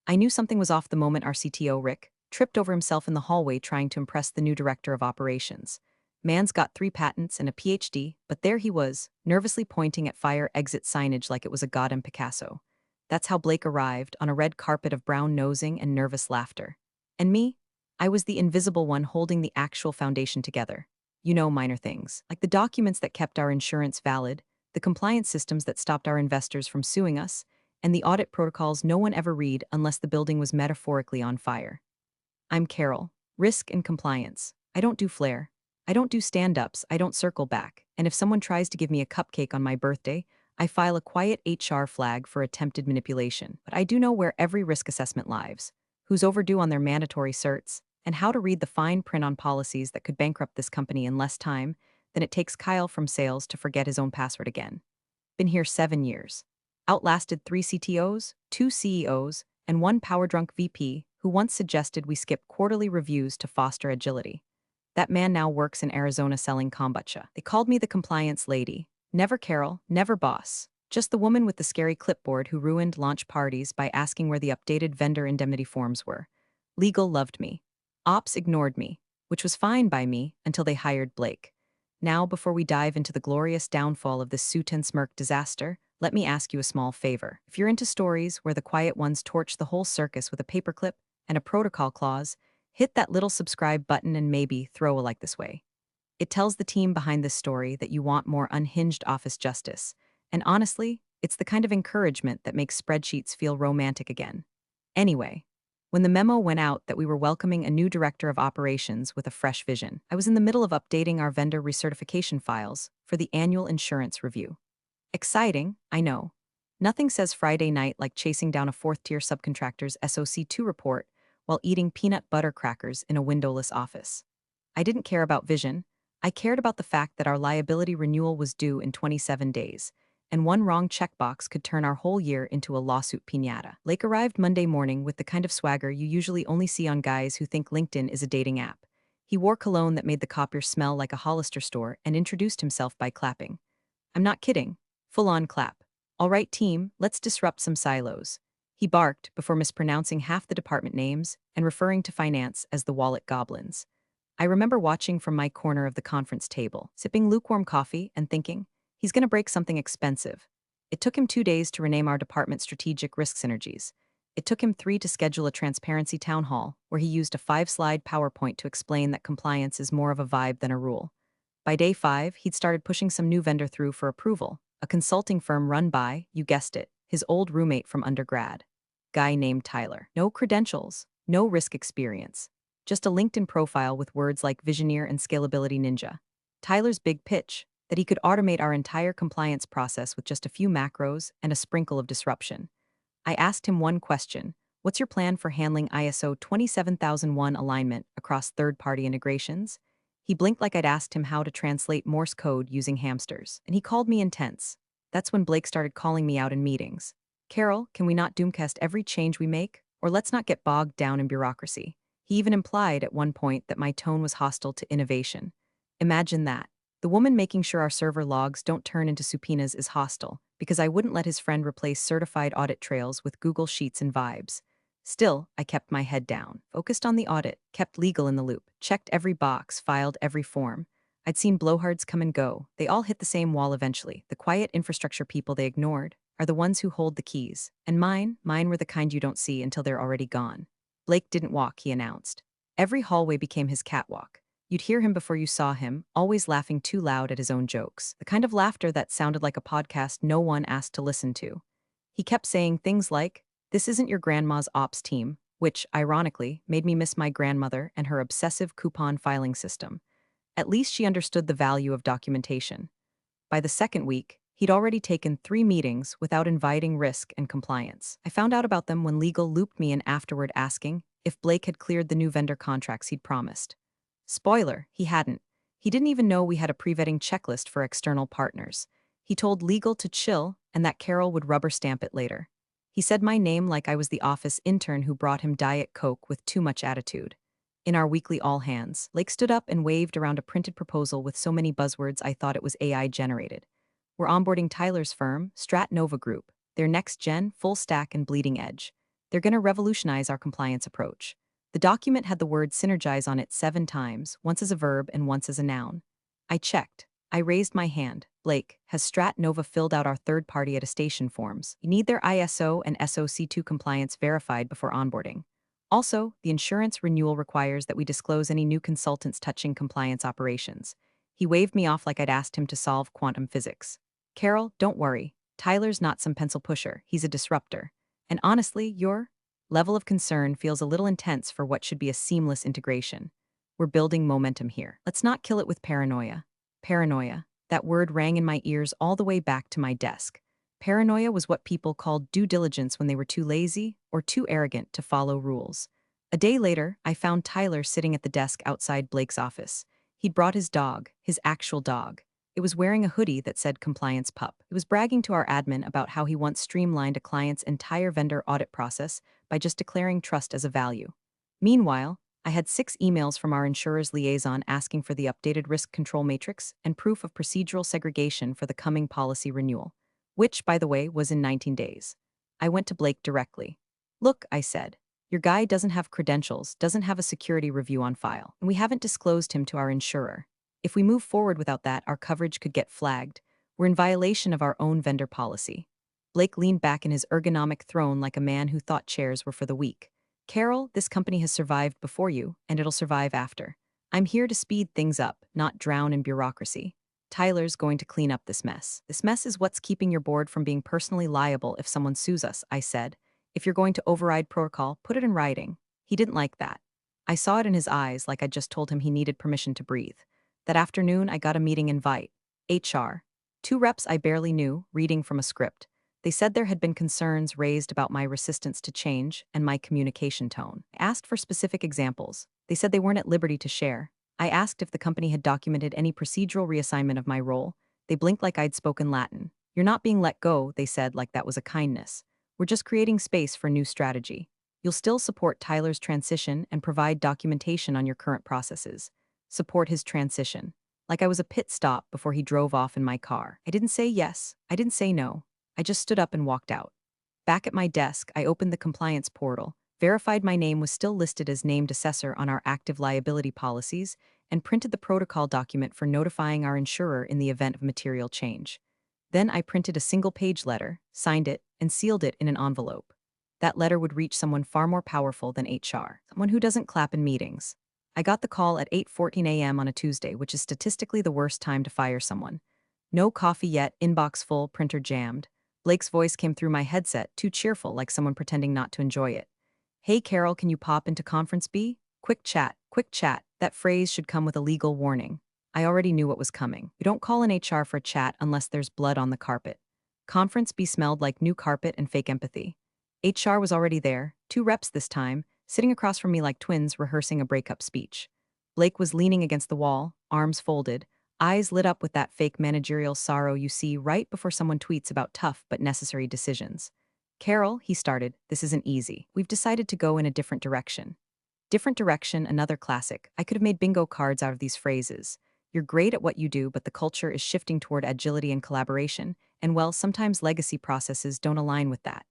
I knew something was off the moment our CTO, Rick, tripped over himself in the hallway trying to impress the new director of operations. Man's got 3 patents and a PhD, but there he was, nervously pointing at fire exit signage like it was a goddamn Picasso. That's how Blake arrived, on a red carpet of brown nosing and nervous laughter. And me? I was the invisible one holding the actual foundation together. You know, minor things, like the documents that kept our insurance valid, the compliance systems that stopped our investors from suing us, and the audit protocols no one ever read unless the building was metaphorically on fire. I'm Carol, risk and compliance. I don't do flair. I don't do stand-ups, I don't circle back, and if someone tries to give me a cupcake on my birthday, I file a quiet HR flag for attempted manipulation. But I do know where every risk assessment lives, who's overdue on their mandatory certs, and how to read the fine print on policies that could bankrupt this company in less time than it takes Kyle from sales to forget his own password again. Been here 7 years. Outlasted 3 CTOs, 2 CEOs, and 1 power-drunk VP who once suggested we skip quarterly reviews to foster agility. That man now works in Arizona selling kombucha. They called me the compliance lady. Never Carol, never boss. Just the woman with the scary clipboard who ruined launch parties by asking where the updated vendor indemnity forms were. Legal loved me. Ops ignored me, which was fine by me until they hired Blake. Now, before we dive into the glorious downfall of this suit and smirk disaster, let me ask you a small favor. If you're into stories where the quiet ones torch the whole circus with a paperclip and a protocol clause, hit that little subscribe button and maybe throw a like this way. It tells the team behind this story that you want more unhinged office justice. And honestly, it's the kind of encouragement that makes spreadsheets feel romantic again. Anyway, when the memo went out that we were welcoming a new director of operations with a fresh vision, I was in the middle of updating our vendor recertification files for the annual insurance review. Exciting, I know. Nothing says Friday night like chasing down a fourth-tier subcontractor's SOC2 report while eating peanut butter crackers in a windowless office. I didn't care about vision. I cared about the fact that our liability renewal was due in 27 days, and one wrong checkbox could turn our whole year into a lawsuit piñata. Lake arrived Monday morning with the kind of swagger you usually only see on guys who think LinkedIn is a dating app. He wore cologne that made the copier smell like a Hollister store and introduced himself by clapping. I'm not kidding. Full-on clap. All right, team, let's disrupt some silos. He barked before mispronouncing half the department names and referring to finance as the wallet goblins. I remember watching from my corner of the conference table, sipping lukewarm coffee and thinking, he's going to break something expensive. It took him 2 days to rename our department Strategic Risk Synergies. It took him 3 to schedule a transparency town hall, where he used a 5-slide PowerPoint to explain that compliance is more of a vibe than a rule. By day 5, he'd started pushing some new vendor through for approval, a consulting firm run by, you guessed it, his old roommate from undergrad. Guy named Tyler. No credentials, no risk experience. Just a LinkedIn profile with words like Visioneer and Scalability Ninja. Tyler's big pitch, that he could automate our entire compliance process with just a few macros and a sprinkle of disruption. I asked him one question: what's your plan for handling ISO 27001 alignment across third-party integrations? He blinked like I'd asked him how to translate Morse code using hamsters, and he called me intense. That's when Blake started calling me out in meetings. Carol, can we not doomcast every change we make? Or let's not get bogged down in bureaucracy. He even implied at one point that my tone was hostile to innovation. Imagine that. The woman making sure our server logs don't turn into subpoenas is hostile, because I wouldn't let his friend replace certified audit trails with Google Sheets and Vibes. Still, I kept my head down, focused on the audit, kept legal in the loop, checked every box, filed every form. I'd seen blowhards come and go. They all hit the same wall eventually. The quiet infrastructure people they ignored are the ones who hold the keys. And mine were the kind you don't see until they're already gone. Blake didn't walk, he announced. Every hallway became his catwalk. You'd hear him before you saw him, always laughing too loud at his own jokes. The kind of laughter that sounded like a podcast no one asked to listen to. He kept saying things like, "This isn't your grandma's ops team," which, ironically, made me miss my grandmother and her obsessive coupon filing system. At least she understood the value of documentation. By the second week, he'd already taken 3 meetings without inviting risk and compliance. I found out about them when legal looped me in afterward asking if Blake had cleared the new vendor contracts he'd promised. Spoiler, he hadn't. He didn't even know we had a pre-vetting checklist for external partners. He told legal to chill and that Carol would rubber stamp it later. He said my name like I was the office intern who brought him Diet Coke with too much attitude. In our weekly all-hands, Lake stood up and waved around a printed proposal with so many buzzwords I thought it was AI-generated. We're onboarding Tyler's firm, Strat Nova Group, their next-gen, full-stack, and bleeding edge. They're going to revolutionize our compliance approach. The document had the word synergize on it 7 times, once as a verb and once as a noun. I checked. I raised my hand. Blake, has Strat Nova filled out our third-party attestation forms? You need their ISO and SOC2 compliance verified before onboarding. Also, the insurance renewal requires that we disclose any new consultants touching compliance operations. He waved me off like I'd asked him to solve quantum physics. Carol, don't worry. Tyler's not some pencil pusher, he's a disruptor. And honestly, your level of concern feels a little intense for what should be a seamless integration. We're building momentum here. Let's not kill it with paranoia. Paranoia. That word rang in my ears all the way back to my desk. Paranoia was what people called due diligence when they were too lazy or too arrogant to follow rules. A day later, I found Tyler sitting at the desk outside Blake's office. He'd brought his dog, his actual dog. It was wearing a hoodie that said Compliance Pup. It was bragging to our admin about how he once streamlined a client's entire vendor audit process by just declaring trust as a value. Meanwhile, I had 6 emails from our insurer's liaison asking for the updated risk control matrix and proof of procedural segregation for the coming policy renewal, which, by the way, was in 19 days. I went to Blake directly. Look, I said, your guy doesn't have credentials, doesn't have a security review on file, and we haven't disclosed him to our insurer. If we move forward without that, our coverage could get flagged. We're in violation of our own vendor policy. Blake leaned back in his ergonomic throne like a man who thought chairs were for the weak. Carol, this company has survived before you, and it'll survive after. I'm here to speed things up, not drown in bureaucracy. Tyler's going to clean up this mess. This mess is what's keeping your board from being personally liable if someone sues us, I said. If you're going to override protocol, put it in writing. He didn't like that. I saw it in his eyes like I'd just told him he needed permission to breathe. That afternoon, I got a meeting invite. HR. 2 reps I barely knew, reading from a script. They said there had been concerns raised about my resistance to change and my communication tone. I asked for specific examples. They said they weren't at liberty to share. I asked if the company had documented any procedural reassignment of my role. They blinked like I'd spoken Latin. You're not being let go, they said, like that was a kindness. We're just creating space for new strategy. You'll still support Tyler's transition and provide documentation on your current processes. Support his transition. Like I was a pit stop before he drove off in my car. I didn't say yes. I didn't say no. I just stood up and walked out. Back at my desk, I opened the compliance portal, verified my name was still listed as named assessor on our active liability policies, and printed the protocol document for notifying our insurer in the event of material change. Then I printed a single-page letter, signed it, and sealed it in an envelope. That letter would reach someone far more powerful than HR, someone who doesn't clap in meetings. I got the call at 8:14 a.m. on a Tuesday, which is statistically the worst time to fire someone. No coffee yet, inbox full, printer jammed. Blake's voice came through my headset, too cheerful, like someone pretending not to enjoy it. Hey, Carol, can you pop into Conference B? Quick chat, quick chat. That phrase should come with a legal warning. I already knew what was coming. You don't call an HR for a chat unless there's blood on the carpet. Conference B smelled like new carpet and fake empathy. HR was already there, 2 reps this time, sitting across from me like twins rehearsing a breakup speech. Blake was leaning against the wall, arms folded, eyes lit up with that fake managerial sorrow you see right before someone tweets about tough but necessary decisions. Carol, he started, this isn't easy. We've decided to go in a different direction. Different direction, another classic. I could have made bingo cards out of these phrases. You're great at what you do, but the culture is shifting toward agility and collaboration, and well, sometimes legacy processes don't align with that.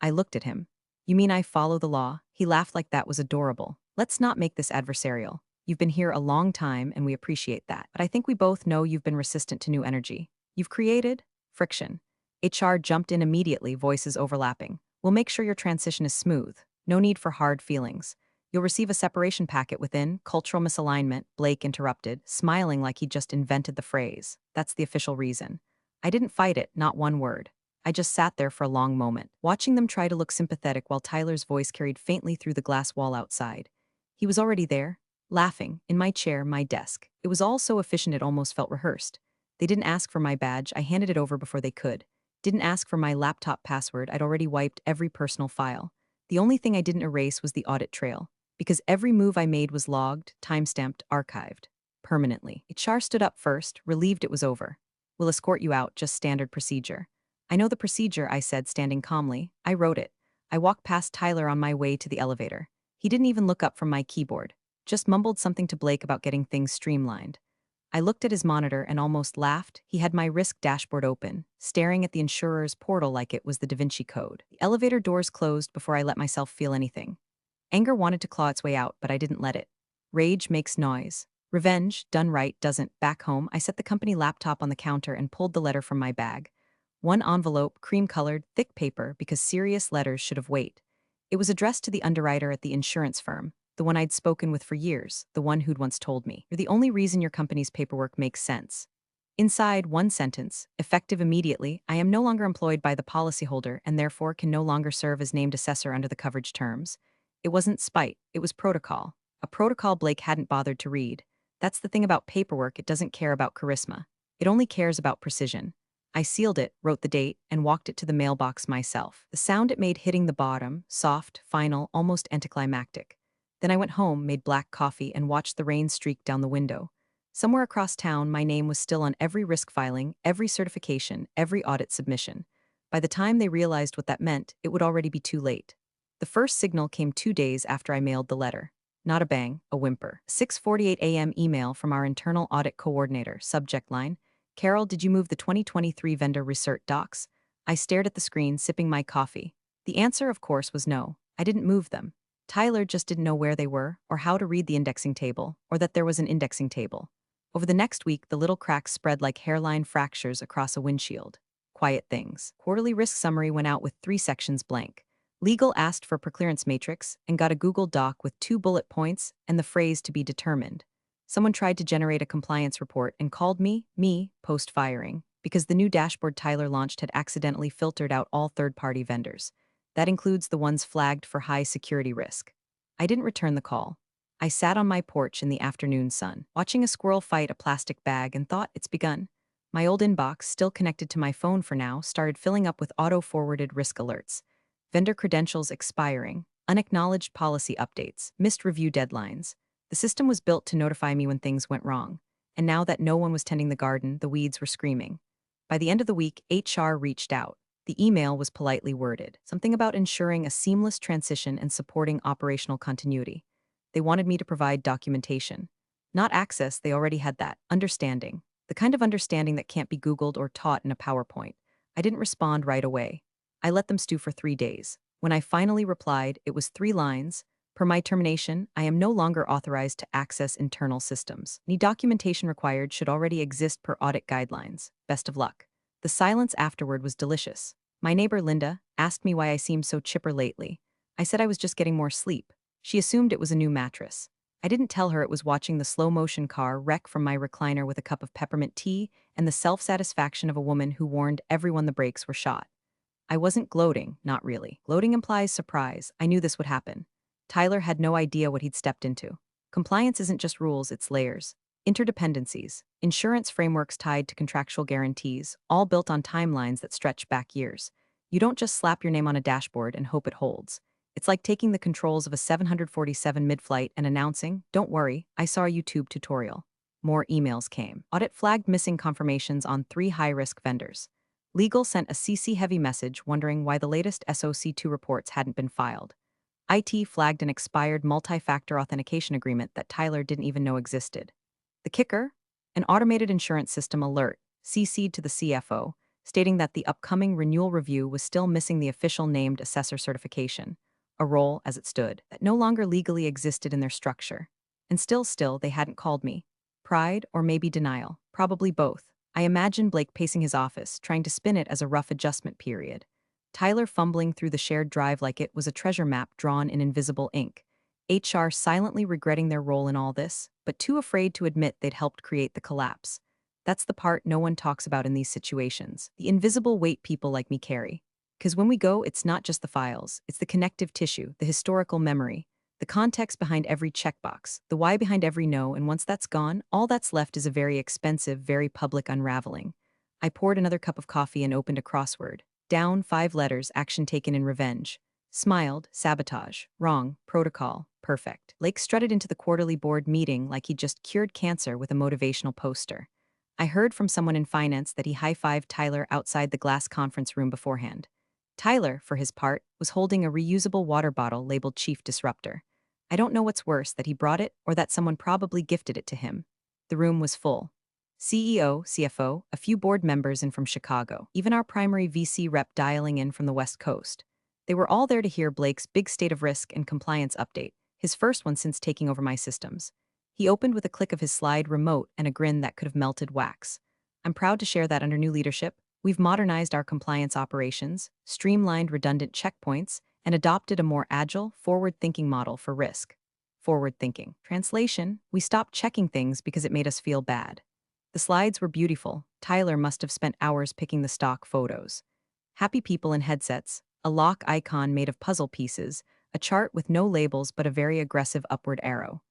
I looked at him. You mean I follow the law? He laughed like that was adorable. Let's not make this adversarial. You've been here a long time, and we appreciate that. But I think we both know you've been resistant to new energy. You've created friction. HR jumped in immediately, voices overlapping. We'll make sure your transition is smooth. No need for hard feelings. You'll receive a separation packet within cultural misalignment, Blake interrupted, smiling like he'd just invented the phrase. That's the official reason. I didn't fight it, not one word. I just sat there for a long moment, watching them try to look sympathetic while Tyler's voice carried faintly through the glass wall outside. He was already there, laughing, in my chair, my desk. It was all so efficient it almost felt rehearsed. They didn't ask for my badge, I handed it over before they could. Didn't ask for my laptop password, I'd already wiped every personal file. The only thing I didn't erase was the audit trail, because every move I made was logged, timestamped, archived. Permanently. HR stood up first, relieved it was over. We'll escort you out, just standard procedure. I know the procedure, I said, standing calmly. I wrote it. I walked past Tyler on my way to the elevator. He didn't even look up from my keyboard. Just mumbled something to Blake about getting things streamlined. I looked at his monitor and almost laughed. He had my risk dashboard open, staring at the insurer's portal like it was the Da Vinci Code. The elevator doors closed before I let myself feel anything. Anger wanted to claw its way out, but I didn't let it. Rage makes noise. Revenge, done right, doesn't. Back home, I set the company laptop on the counter and pulled the letter from my bag. One envelope, cream-colored, thick paper, because serious letters should have weight. It was addressed to the underwriter at the insurance firm, the one I'd spoken with for years, the one who'd once told me, "You're the only reason your company's paperwork makes sense." Inside, one sentence, effective immediately, I am no longer employed by the policyholder and therefore can no longer serve as named assessor under the coverage terms. It wasn't spite, it was protocol. A protocol Blake hadn't bothered to read. That's the thing about paperwork, it doesn't care about charisma. It only cares about precision. I sealed it, wrote the date, and walked it to the mailbox myself. The sound it made hitting the bottom, soft, final, almost anticlimactic. Then I went home, made black coffee, and watched the rain streak down the window. Somewhere across town, my name was still on every risk filing, every certification, every audit submission. By the time they realized what that meant, it would already be too late. The first signal came 2 days after I mailed the letter. Not a bang, a whimper. 6:48 a.m. email from our internal audit coordinator, subject line, "Carol, did you move the 2023 vendor research docs?" I stared at the screen, sipping my coffee. The answer, of course, was no. I didn't move them. Tyler just didn't know where they were, or how to read the indexing table, or that there was an indexing table. Over the next week, the little cracks spread like hairline fractures across a windshield. Quiet things. Quarterly risk summary went out with 3 sections blank. Legal asked for preclearance matrix and got a Google Doc with 2 bullet points and the phrase "to be determined." Someone tried to generate a compliance report and called me, post-firing, because the new dashboard Tyler launched had accidentally filtered out all third-party vendors. That includes the ones flagged for high security risk. I didn't return the call. I sat on my porch in the afternoon sun, watching a squirrel fight a plastic bag, and thought, it's begun. My old inbox, still connected to my phone for now, started filling up with auto-forwarded risk alerts. Vendor credentials expiring, unacknowledged policy updates, missed review deadlines. The system was built to notify me when things went wrong. And now that no one was tending the garden, the weeds were screaming. By the end of the week, HR reached out. The email was politely worded, something about ensuring a seamless transition and supporting operational continuity. They wanted me to provide documentation. Not access, they already had that. Understanding. The kind of understanding that can't be Googled or taught in a PowerPoint. I didn't respond right away. I let them stew for 3 days. When I finally replied, it was 3 lines. Per my termination, I am no longer authorized to access internal systems. Any documentation required should already exist per audit guidelines. Best of luck. The silence afterward was delicious. My neighbor Linda asked me why I seemed so chipper lately. I said I was just getting more sleep. She assumed it was a new mattress. I didn't tell her it was watching the slow-motion car wreck from my recliner with a cup of peppermint tea and the self-satisfaction of a woman who warned everyone the brakes were shot. I wasn't gloating, not really. Gloating implies surprise. I knew this would happen. Tyler had no idea what he'd stepped into. Compliance isn't just rules, it's layers. Interdependencies, insurance frameworks tied to contractual guarantees, all built on timelines that stretch back years. You don't just slap your name on a dashboard and hope it holds. It's like taking the controls of a 747 mid-flight and announcing, "Don't worry, I saw a YouTube tutorial." More emails came. Audit flagged missing confirmations on 3 high-risk vendors. Legal sent a CC-heavy message wondering why the latest SOC2 reports hadn't been filed. IT flagged an expired multi-factor authentication agreement that Tyler didn't even know existed. The kicker? An automated insurance system alert, CC'd to the CFO, stating that the upcoming renewal review was still missing the official named assessor certification, a role, as it stood, that no longer legally existed in their structure. And still, they hadn't called me. Pride, or maybe denial, probably both. I imagine Blake pacing his office, trying to spin it as a rough adjustment period. Tyler fumbling through the shared drive like it was a treasure map drawn in invisible ink. HR silently regretting their role in all this, but too afraid to admit they'd helped create the collapse. That's the part no one talks about in these situations, the invisible weight people like me carry. Because when we go, it's not just the files, it's the connective tissue, the historical memory, the context behind every checkbox, the why behind every no, and once that's gone, all that's left is a very expensive, very public unraveling. I poured another cup of coffee and opened a crossword. Down 5 letters, action taken in revenge. Smiled, sabotage, wrong, protocol, perfect. Lake strutted into the quarterly board meeting like he'd just cured cancer with a motivational poster. I heard from someone in finance that he high-fived Tyler outside the glass conference room beforehand. Tyler, for his part, was holding a reusable water bottle labeled Chief Disruptor. I don't know what's worse, that he brought it or that someone probably gifted it to him. The room was full. CEO, CFO, a few board members in from Chicago, even our primary VC rep dialing in from the West Coast. They were all there to hear Blake's big state of risk and compliance update, his first one since taking over my systems. He opened with a click of his slide remote and a grin that could have melted wax. I'm proud to share that under new leadership, we've modernized our compliance operations, streamlined redundant checkpoints, and adopted a more agile, forward-thinking model for risk. Forward thinking. Translation, we stopped checking things because it made us feel bad. The slides were beautiful. Tyler must have spent hours picking the stock photos. Happy people in headsets, a lock icon made of puzzle pieces, a chart with no labels but a very aggressive upward arrow.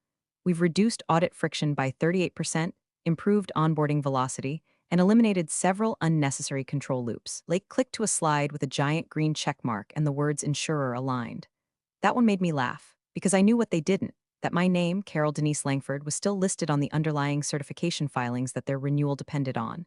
We've reduced audit friction by 38%, improved onboarding velocity, and eliminated several unnecessary control loops. Blake clicked to a slide with a giant green check mark and the words insurer aligned. That one made me laugh, because I knew what they didn't, that my name, Carol Denise Langford, was still listed on the underlying certification filings that their renewal depended on.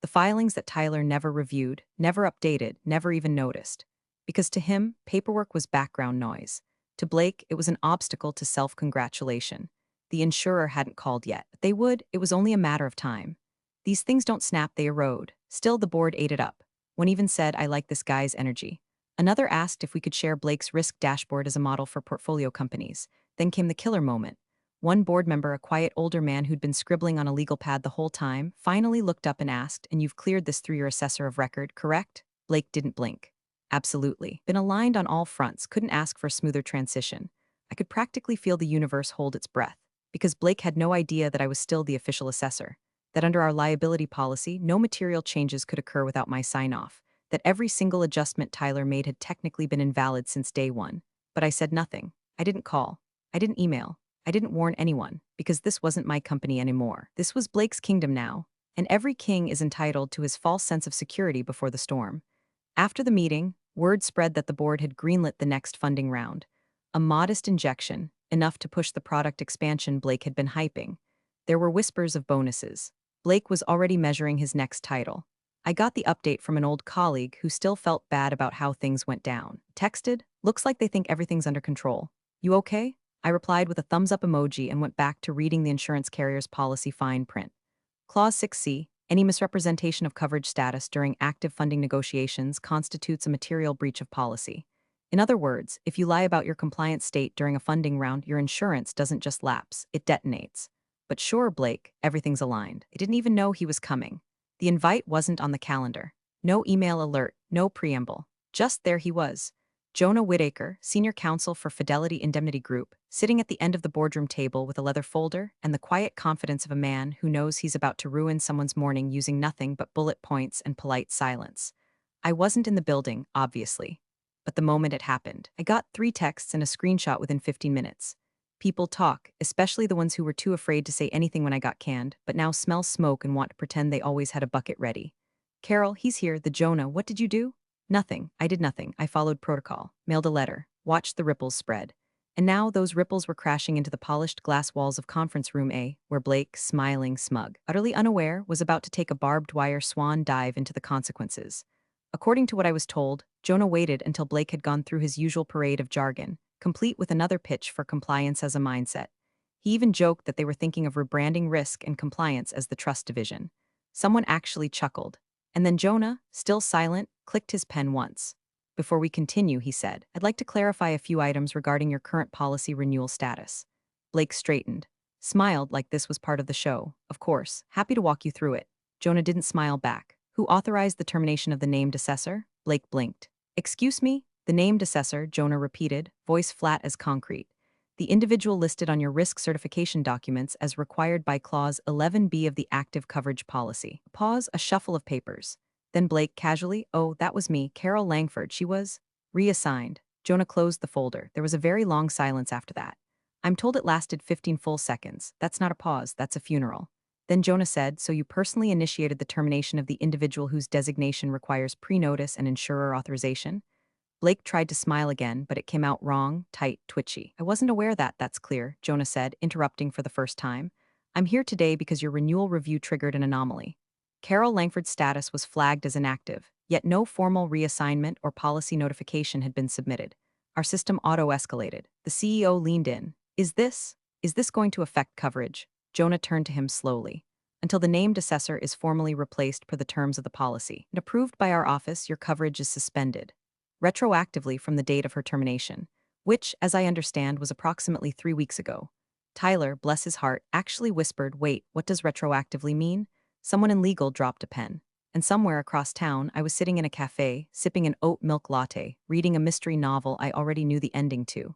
The filings that Tyler never reviewed, never updated, never even noticed. Because to him, paperwork was background noise. To Blake, it was an obstacle to self-congratulation. The insurer hadn't called yet. They would, it was only a matter of time. These things don't snap, they erode. Still, the board ate it up. One even said, I like this guy's energy. Another asked if we could share Blake's risk dashboard as a model for portfolio companies. Then came the killer moment. One board member, a quiet older man who'd been scribbling on a legal pad the whole time, finally looked up and asked, and you've cleared this through your assessor of record, correct? Blake didn't blink. Absolutely. Been aligned on all fronts, couldn't ask for a smoother transition. I could practically feel the universe hold its breath, because Blake had no idea that I was still the official assessor, that under our liability policy, no material changes could occur without my sign-off, that every single adjustment Tyler made had technically been invalid since day one. But I said nothing. I didn't call. I didn't email. I didn't warn anyone, because this wasn't my company anymore. This was Blake's kingdom now, and every king is entitled to his false sense of security before the storm. After the meeting, word spread that the board had greenlit the next funding round. A modest injection, enough to push the product expansion Blake had been hyping. There were whispers of bonuses. Blake was already measuring his next title. I got the update from an old colleague who still felt bad about how things went down. Texted, looks like they think everything's under control. You okay? I replied with a thumbs-up emoji and went back to reading the insurance carrier's policy fine print. Clause 6C, any misrepresentation of coverage status during active funding negotiations constitutes a material breach of policy. In other words, if you lie about your compliance state during a funding round, your insurance doesn't just lapse, it detonates. But sure, Blake, everything's aligned. I didn't even know he was coming. The invite wasn't on the calendar. No email alert, no preamble. Just there he was. Jonah Whitaker, senior counsel for Fidelity Indemnity Group, sitting at the end of the boardroom table with a leather folder and the quiet confidence of a man who knows he's about to ruin someone's morning using nothing but bullet points and polite silence. I wasn't in the building, obviously. But the moment it happened, I got 3 texts and a screenshot within 15 minutes. People talk, especially the ones who were too afraid to say anything when I got canned, but now smell smoke and want to pretend they always had a bucket ready. Carol, he's here, the Jonah, what did you do? Nothing. I did nothing. I followed protocol, mailed a letter, watched the ripples spread. And now those ripples were crashing into the polished glass walls of conference room A, where Blake, smiling smug, utterly unaware, was about to take a barbed wire swan dive into the consequences. According to what I was told, Jonah waited until Blake had gone through his usual parade of jargon, complete with another pitch for compliance as a mindset. He even joked that they were thinking of rebranding risk and compliance as the trust division. Someone actually chuckled. And then Jonah, still silent, clicked his pen once. Before we continue, he said, I'd like to clarify a few items regarding your current policy renewal status. Blake straightened, smiled like this was part of the show. Of course, happy to walk you through it. Jonah didn't smile back. Who authorized the termination of the named assessor? Blake blinked. Excuse me? The named assessor, Jonah repeated, voice flat as concrete. The individual listed on your risk certification documents as required by Clause 11B of the active coverage policy. Pause, a shuffle of papers. Then Blake casually, oh, that was me, Carol Langford, she was reassigned. Jonah closed the folder. There was a very long silence after that. I'm told it lasted 15 full seconds. That's not a pause, that's a funeral. Then Jonah said, so you personally initiated the termination of the individual whose designation requires pre-notice and insurer authorization? Blake tried to smile again, but it came out wrong, tight, twitchy. I wasn't aware that, that's clear, Jonah said, interrupting for the first time. I'm here today because your renewal review triggered an anomaly. Carol Langford's status was flagged as inactive, yet no formal reassignment or policy notification had been submitted. Our system auto-escalated. The CEO leaned in. Is this going to affect coverage? Jonah turned to him slowly. Until the named assessor is formally replaced per the terms of the policy and approved by our office, your coverage is suspended, retroactively from the date of her termination, which, as I understand, was approximately 3 weeks ago. Tyler, bless his heart, actually whispered, "Wait, what does retroactively mean?" Someone in legal dropped a pen. And somewhere across town, I was sitting in a cafe, sipping an oat milk latte, reading a mystery novel I already knew the ending to.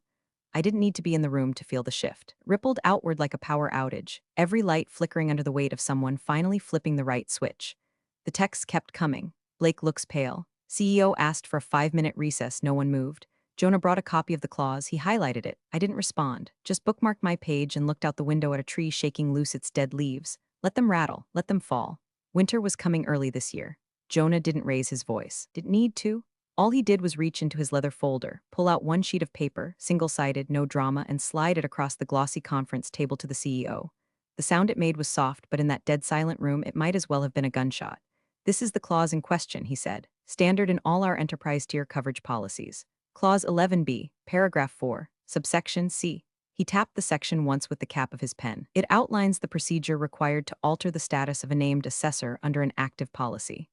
I didn't need to be in the room to feel the shift. Rippled outward like a power outage, every light flickering under the weight of someone finally flipping the right switch. The texts kept coming. Blake looks pale. CEO asked for a 5-minute recess, no one moved. Jonah brought a copy of the clause, he highlighted it. I didn't respond, just bookmarked my page and looked out the window at a tree shaking loose its dead leaves. Let them rattle, let them fall. Winter was coming early this year. Jonah didn't raise his voice. Didn't need to. All he did was reach into his leather folder, pull out one sheet of paper, single-sided, no drama, and slide it across the glossy conference table to the CEO. The sound it made was soft, but in that dead silent room it might as well have been a gunshot. "This is the clause in question," he said. "Standard in all our enterprise tier coverage policies. Clause 11B, paragraph 4, subsection C." He tapped the section once with the cap of his pen. "It outlines the procedure required to alter the status of a named assessor under an active policy."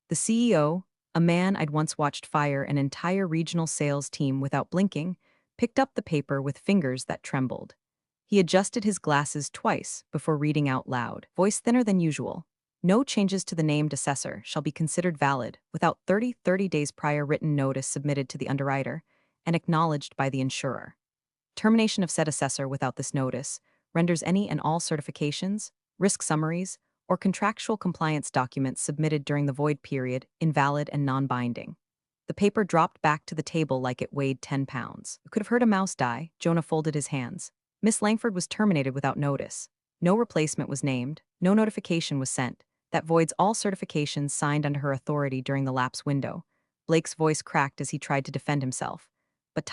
The CEO, a man I'd once watched fire an entire regional sales team without blinking, picked up the paper with fingers that trembled. He adjusted his glasses twice before reading out loud, voice thinner than usual. "No changes to the named assessor shall be considered valid without 30 days prior written notice submitted to the underwriter and acknowledged by the insurer. Termination of said assessor without this notice renders any and all certifications, risk summaries, or contractual compliance documents submitted during the void period invalid and non-binding." The paper dropped back to the table like it weighed 10 pounds. You could have heard a mouse die. Jonah folded his hands. Miss Langford was terminated without notice. No replacement was named. No notification was sent. That voids all certifications signed under her authority during the lapse window. Blake's voice cracked as he tried to defend himself. "But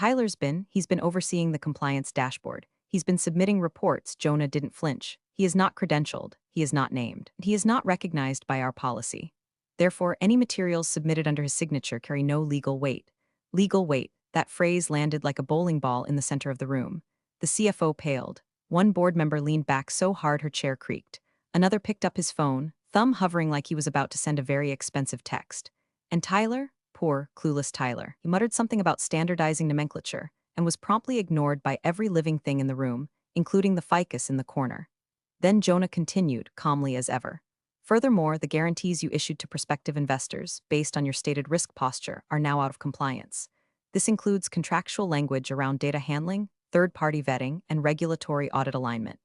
he's been overseeing the compliance dashboard. He's been submitting reports." Jonah didn't flinch. "He is not credentialed. He is not named. He is not recognized by our policy. Therefore, any materials submitted under his signature carry no legal weight." Legal weight. That phrase landed like a bowling ball in the center of the room. The CFO paled. One board member leaned back so hard her chair creaked. Another picked up his phone, thumb hovering like he was about to send a very expensive text. And Tyler? Poor, clueless Tyler. He muttered something about standardizing nomenclature and was promptly ignored by every living thing in the room, including the ficus in the corner. Then Jonah continued, calmly as ever. "Furthermore, the guarantees you issued to prospective investors, based on your stated risk posture, are now out of compliance. This includes contractual language around data handling, third-party vetting, and regulatory audit alignment."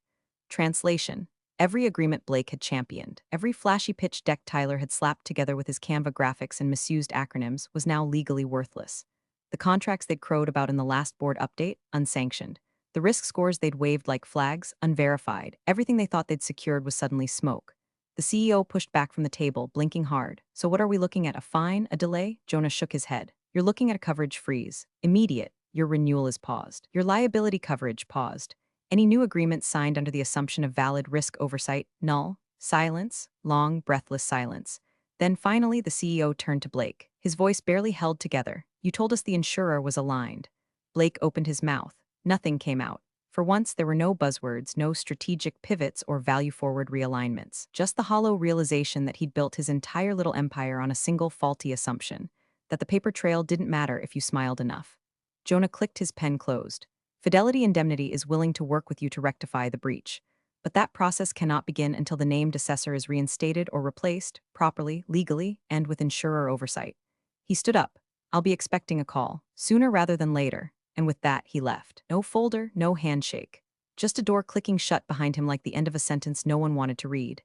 Translation: every agreement Blake had championed, every flashy pitch deck Tyler had slapped together with his Canva graphics and misused acronyms was now legally worthless. The contracts they'd crowed about in the last board update, unsanctioned. The risk scores they'd waved like flags, unverified. Everything they thought they'd secured was suddenly smoke. The CEO pushed back from the table, blinking hard. "So what are we looking at, a fine, a delay?" Jonah shook his head. "You're looking at a coverage freeze. Immediate. Your renewal is paused. Your liability coverage paused. Any new agreements signed under the assumption of valid risk oversight, null." Silence, long, breathless silence. Then finally the CEO turned to Blake. His voice barely held together. "You told us the insurer was aligned." Blake opened his mouth. Nothing came out. For once, there were no buzzwords, no strategic pivots or value-forward realignments. Just the hollow realization that he'd built his entire little empire on a single faulty assumption, that the paper trail didn't matter if you smiled enough. Jonah clicked his pen closed. "Fidelity Indemnity is willing to work with you to rectify the breach. But that process cannot begin until the named assessor is reinstated or replaced, properly, legally, and with insurer oversight." He stood up. "I'll be expecting a call, sooner rather than later." And with that, he left. No folder, no handshake. Just a door clicking shut behind him like the end of a sentence no one wanted to read.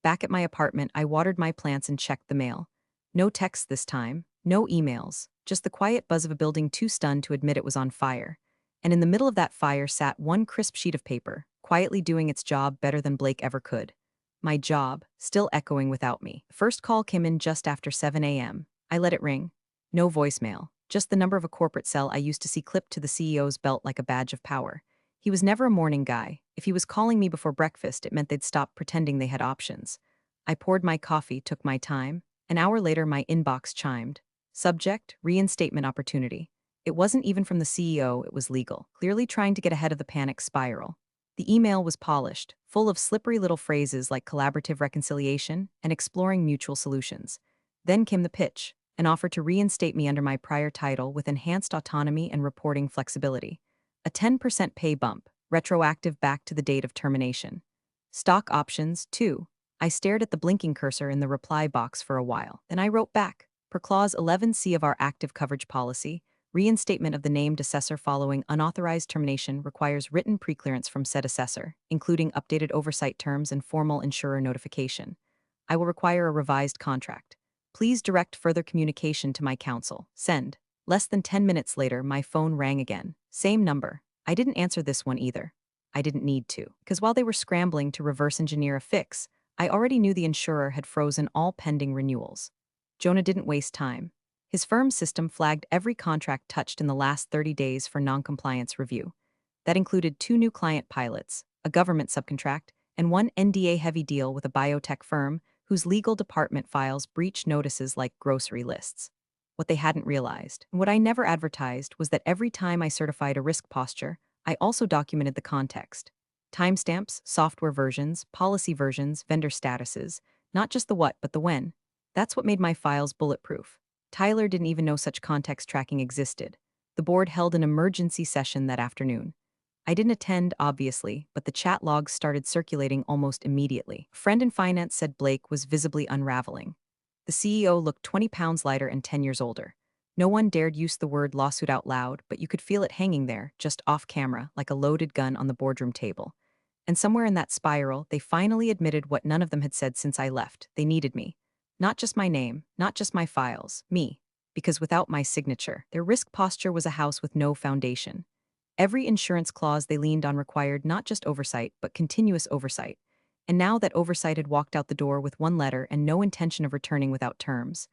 Back at my apartment, I watered my plants and checked the mail. No texts this time, no emails, just the quiet buzz of a building too stunned to admit it was on fire. And in the middle of that fire sat one crisp sheet of paper, quietly doing its job better than Blake ever could. My job, still echoing without me. The first call came in just after 7 a.m. I let it ring. No voicemail. Just the number of a corporate cell I used to see clipped to the CEO's belt like a badge of power. He was never a morning guy. If he was calling me before breakfast, it meant they'd stop pretending they had options. I poured my coffee, took my time. An hour later, my inbox chimed. Subject: reinstatement opportunity. It wasn't even from the CEO, it was legal, clearly trying to get ahead of the panic spiral. The email was polished, full of slippery little phrases like collaborative reconciliation and exploring mutual solutions. Then came the pitch, an offer to reinstate me under my prior title with enhanced autonomy and reporting flexibility. A 10% pay bump, retroactive back to the date of termination. Stock options, too. I stared at the blinking cursor in the reply box for a while. Then I wrote back. Per Clause 11C of our active coverage policy, reinstatement of the named assessor following unauthorized termination requires written preclearance from said assessor, including updated oversight terms and formal insurer notification. I will require a revised contract. Please direct further communication to my counsel. Send. Less than 10 minutes later, my phone rang again. Same number. I didn't answer this one either. I didn't need to, because while they were scrambling to reverse engineer a fix, I already knew the insurer had frozen all pending renewals. Jonah didn't waste time. His firm's system flagged every contract touched in the last 30 days for noncompliance review. That included 2 new client pilots, a government subcontract, and one NDA-heavy deal with a biotech firm whose legal department files breach notices like grocery lists. What they hadn't realized, and what I never advertised, was that every time I certified a risk posture, I also documented the context. Timestamps, software versions, policy versions, vendor statuses, not just the what but the when. That's what made my files bulletproof. Tyler didn't even know such context tracking existed. The board held an emergency session that afternoon. I didn't attend, obviously, but the chat logs started circulating almost immediately. A friend in finance said Blake was visibly unraveling. The CEO looked 20 pounds lighter and 10 years older. No one dared use the word lawsuit out loud, but you could feel it hanging there, just off camera, like a loaded gun on the boardroom table. And somewhere in that spiral, they finally admitted what none of them had said since I left. They needed me. Not just my name, not just my files, me. Because without my signature, their risk posture was a house with no foundation. Every insurance clause they leaned on required not just oversight, but continuous oversight. And now that oversight had walked out the door with one letter and no intention of returning without terms,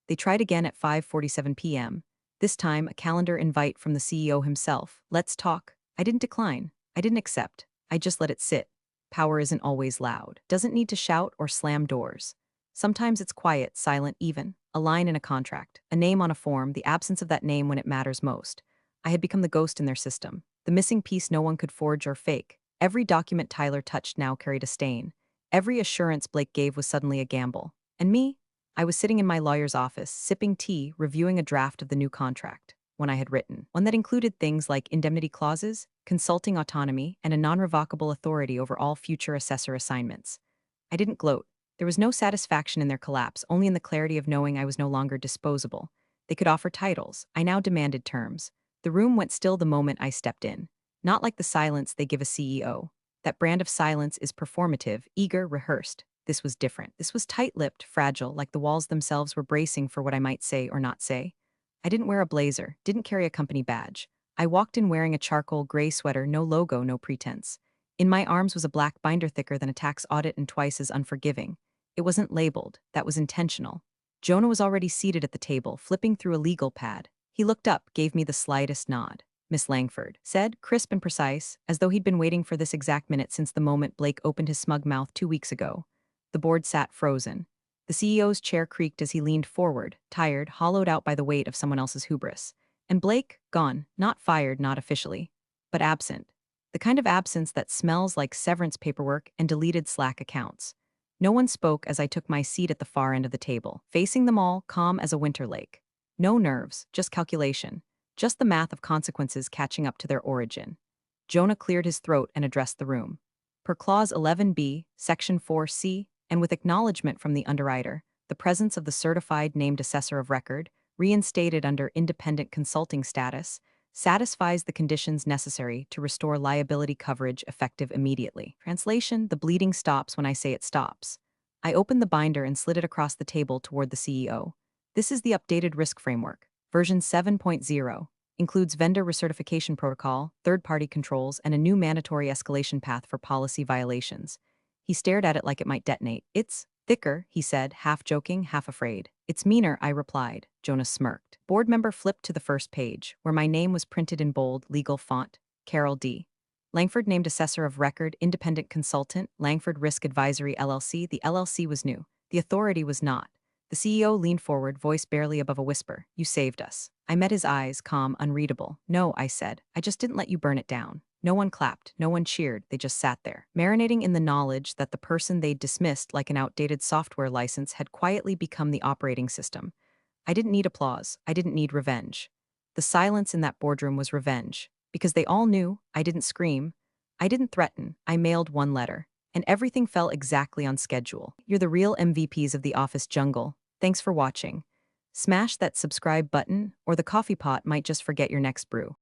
they tried again at 5:47 p.m. This time, a calendar invite from the CEO himself. Let's talk. I didn't decline. I didn't accept. I just let it sit. Power isn't always loud. Doesn't need to shout or slam doors. Sometimes it's quiet, silent even. A line in a contract, a name on a form, the absence of that name when it matters most. I had become the ghost in their system, the missing piece no one could forge or fake. Every document Tyler touched now carried a stain. Every assurance Blake gave was suddenly a gamble. And me? I was sitting in my lawyer's office, sipping tea, reviewing a draft of the new contract, one I had written, one that included things like indemnity clauses, consulting autonomy, and a non-revocable authority over all future assessor assignments. I didn't gloat. There was no satisfaction in their collapse, only in the clarity of knowing I was no longer disposable. They could offer titles. I now demanded terms. The room went still the moment I stepped in. Not like the silence they give a CEO. That brand of silence is performative, eager, rehearsed. This was different. This was tight-lipped, fragile, like the walls themselves were bracing for what I might say or not say. I didn't wear a blazer, didn't carry a company badge. I walked in wearing a charcoal gray sweater, no logo, no pretense. In my arms was a black binder thicker than a tax audit and twice as unforgiving. It wasn't labeled. That was intentional. Jonah was already seated at the table, flipping through a legal pad. He looked up, gave me the slightest nod. Miss Langford said, crisp and precise, as though he'd been waiting for this exact minute since the moment Blake opened his smug mouth 2 weeks ago. The board sat frozen. The CEO's chair creaked as he leaned forward, tired, hollowed out by the weight of someone else's hubris. And Blake, gone, not fired, not officially, but absent. The kind of absence that smells like severance paperwork and deleted Slack accounts. No one spoke as I took my seat at the far end of the table, facing them all, calm as a winter lake. No nerves, just calculation. Just the math of consequences catching up to their origin. Jonah cleared his throat and addressed the room. Per Clause 11b, Section 4c, and with acknowledgement from the underwriter, the presence of the certified named assessor of record, reinstated under independent consulting status, satisfies the conditions necessary to restore liability coverage effective immediately. Translation: the bleeding stops when I say it stops. I opened the binder and slid it across the table toward the CEO. This is the updated risk framework. Version 7.0 includes vendor recertification protocol, third-party controls, and a new mandatory escalation path for policy violations. He stared at it like it might detonate. It's thicker, he said, half joking, half afraid. It's meaner, I replied. Jonah smirked. Board member flipped to the first page, where my name was printed in bold, legal font, Carol D. Langford named assessor of record, independent consultant, Langford Risk Advisory LLC. The LLC was new. The authority was not. The CEO leaned forward, voice barely above a whisper. You saved us. I met his eyes, calm, unreadable. No, I said. I just didn't let you burn it down. No one clapped, no one cheered, they just sat there, marinating in the knowledge that the person they'd dismissed like an outdated software license had quietly become the operating system. I didn't need applause, I didn't need revenge. The silence in that boardroom was revenge, because they all knew I didn't scream, I didn't threaten, I mailed one letter. And everything fell exactly on schedule. You're the real MVPs of the office jungle. Thanks for watching. Smash that subscribe button, or the coffee pot might just forget your next brew.